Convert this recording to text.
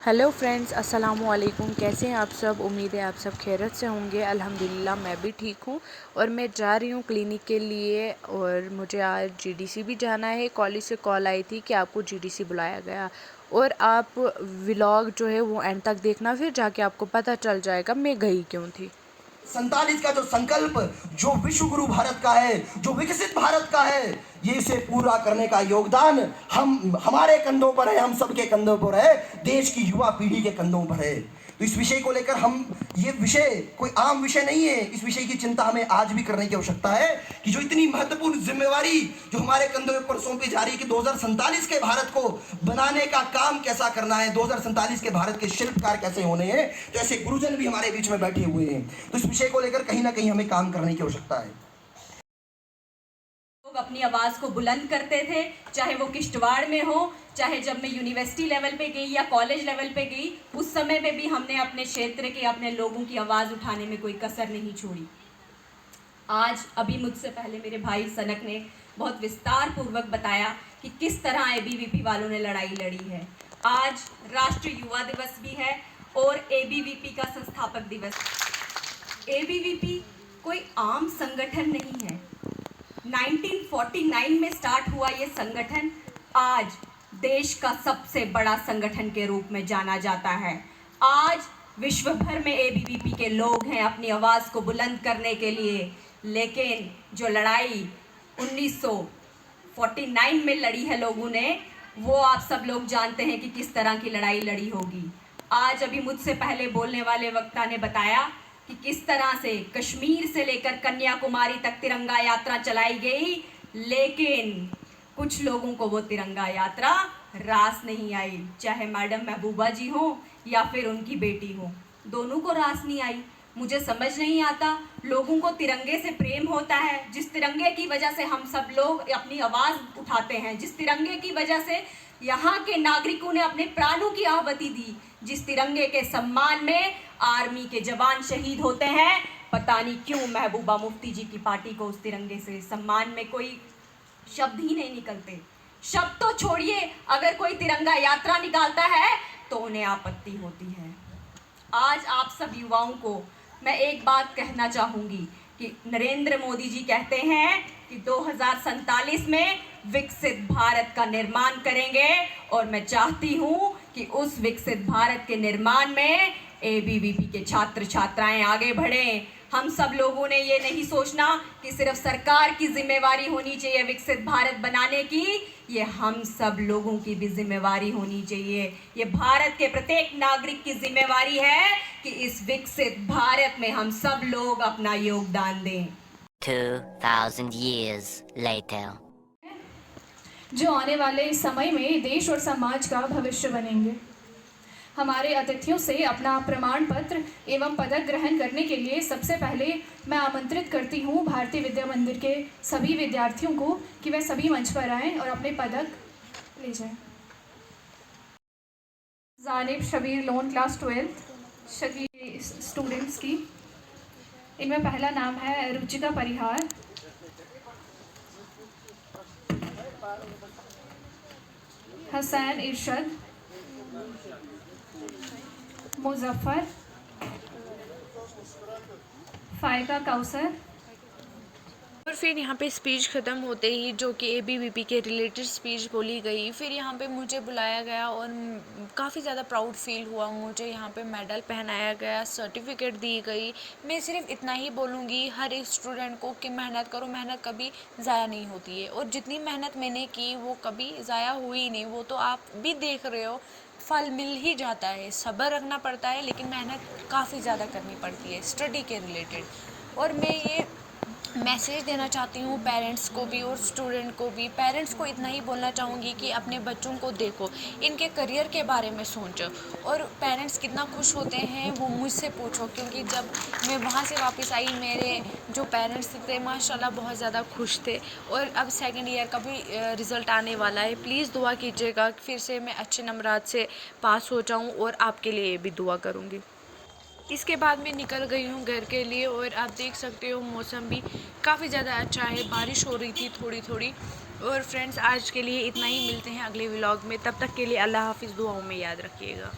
Hello friends, अस्सलाम वालेकुम। कैसे हैं आप सब? उम्मीद है आप सब खैरियत से होंगे। अल्हम्दुलिल्लाह मैं भी ठीक हूँ। और मैं जा रही हूँ क्लिनिक के लिए और मुझे आज जीडीसी भी जाना है। कॉलेज से कॉल आई थी कि आपको जीडीसी बुलाया गया। और आप व्लॉग जो है वो एंड तक देखना, फिर जाके आपको पता चल जाएगा मैं गई क्यों थी। 47 का जो संकल्प, जो विश्व गुरु भारत का है, जो विकसित भारत का है, ये इसे पूरा करने का योगदान हमारे कंधों पर है, हम सबके कंधों पर है, देश की युवा पीढ़ी के कंधों पर है। तो इस विषय को लेकर ये विषय कोई आम विषय नहीं है। इस विषय की चिंता हमें आज भी करने की आवश्यकता है कि जो इतनी महत्वपूर्ण जिम्मेवारी जो हमारे कंधों पर सौंपी जा रही है कि 2047 के भारत को बनाने का काम कैसा करना है, 2047 के भारत के शिल्पकार कैसे होने हैं। तो ऐसे गुरुजन भी हमारे बीच में बैठे हुए हैं। तो इस विषय को लेकर कहीं ना कहीं हमें काम करने की आवश्यकता है। लोग अपनी आवाज़ को बुलंद करते थे, चाहे वो किश्तवाड़ में हो, चाहे जब मैं यूनिवर्सिटी लेवल पे गई या कॉलेज लेवल पे गई, उस समय पे भी हमने अपने क्षेत्र के अपने लोगों की आवाज़ उठाने में कोई कसर नहीं छोड़ी। आज अभी मुझसे पहले मेरे भाई सनक ने बहुत विस्तार पूर्वक बताया कि किस तरह एबीवीपी वालों ने लड़ाई लड़ी है। आज राष्ट्रीय युवा दिवस भी है और एबीवीपी का संस्थापक दिवस। एबीवीपी कोई आम संगठन नहीं है। 1949 में स्टार्ट हुआ ये संगठन आज देश का सबसे बड़ा संगठन के रूप में जाना जाता है। आज विश्व भर में एबीवीपी के लोग हैं अपनी आवाज़ को बुलंद करने के लिए। लेकिन जो लड़ाई 1949 में लड़ी है लोगों ने, वो आप सब लोग जानते हैं कि किस तरह की लड़ाई लड़ी होगी। आज अभी मुझसे पहले बोलने वाले वक्ता ने बताया कि किस तरह से कश्मीर से लेकर कन्याकुमारी तक तिरंगा यात्रा चलाई गई, लेकिन कुछ लोगों को वो तिरंगा यात्रा रास नहीं आई। चाहे मैडम महबूबा जी हो या फिर उनकी बेटी हो, दोनों को रास नहीं आई। मुझे समझ नहीं आता, लोगों को तिरंगे से प्रेम होता है, जिस तिरंगे की वजह से हम सब लोग अपनी आवाज़ उठाते हैं, जिस तिरंगे की वजह से यहाँ के नागरिकों ने अपने प्राणों की आहुति दी, जिस तिरंगे के सम्मान में आर्मी के जवान शहीद होते हैं। पता नहीं क्यों महबूबा मुफ्ती जी की पार्टी को उस तिरंगे से सम्मान में कोई शब्द ही नहीं निकलते। शब्द तो छोड़िए, अगर कोई तिरंगा यात्रा निकालता है तो उन्हें आपत्ति होती है। आज आप सब युवाओं को मैं एक बात कहना चाहूँगी कि नरेंद्र मोदी जी कहते हैं कि 2047 में विकसित भारत का निर्माण करेंगे, और मैं चाहती हूँ कि उस विकसित भारत के निर्माण में एबीवीपी के छात्र छात्राएं आगे बढ़ें। हम सब लोगों ने ये नहीं सोचना कि सिर्फ सरकार की जिम्मेवारी होनी चाहिए विकसित भारत बनाने की, ये हम सब लोगों की भी जिम्मेवारी होनी चाहिए। ये भारत के प्रत्येक नागरिक की जिम्मेवारी है कि इस विकसित भारत में हम सब लोग अपना योगदान दें। 2000 years later, जो आने वाले समय में देश और समाज का भविष्य बनेंगे। हमारे अतिथियों से अपना प्रमाण पत्र एवं पदक ग्रहण करने के लिए सबसे पहले मैं आमंत्रित करती हूँ भारतीय विद्या मंदिर के सभी विद्यार्थियों को कि वे सभी मंच पर आएँ और अपने पदक ले जाएं। जानिब शबीर लोन क्लास 12 शकील स्टूडेंट्स की। इनमें पहला नाम है रुचिका परिहार, हसैन इरशद, मुजफ्फर, फायका कौसर। और फिर यहाँ पे स्पीच ख़त्म होते ही, जो कि एबीवीपी के रिलेटेड स्पीच बोली गई, फिर यहाँ पे मुझे बुलाया गया और काफ़ी ज़्यादा प्राउड फील हुआ। मुझे यहाँ पे मेडल पहनाया गया, सर्टिफिकेट दी गई। मैं सिर्फ इतना ही बोलूँगी हर एक स्टूडेंट को कि मेहनत करो, मेहनत कभी ज़ाया नहीं होती है। और जितनी मेहनत मैंने की वो कभी ज़ाया हुई नहीं, वो तो आप भी देख रहे हो, फल मिल ही जाता है। सब्र रखना पड़ता है, लेकिन मेहनत काफ़ी ज़्यादा करनी पड़ती है स्टडी के रिलेटेड। और मैं ये मैसेज देना चाहती हूँ पेरेंट्स को भी और स्टूडेंट को भी। पेरेंट्स को इतना ही बोलना चाहूँगी कि अपने बच्चों को देखो, इनके करियर के बारे में सोचो। और पेरेंट्स कितना खुश होते हैं वो मुझसे पूछो, क्योंकि जब मैं वहाँ से वापस आई, मेरे जो पेरेंट्स थे माशाल्लाह बहुत ज़्यादा खुश थे। और अब सेकंड ईयर का भी रिज़ल्ट आने वाला है, प्लीज़ दुआ कीजिएगा फिर से मैं अच्छे नंबरात से पास हो जाऊँ, और आपके लिए भी दुआ करूँगी। इसके बाद मैं निकल गई हूँ घर के लिए, और आप देख सकते हो मौसम भी काफ़ी ज़्यादा अच्छा है, बारिश हो रही थी थोड़ी थोड़ी। और फ्रेंड्स, आज के लिए इतना ही, मिलते हैं अगले व्लॉग में। तब तक के लिए अल्लाह हाफ़िज़, दुआओं में याद रखिएगा।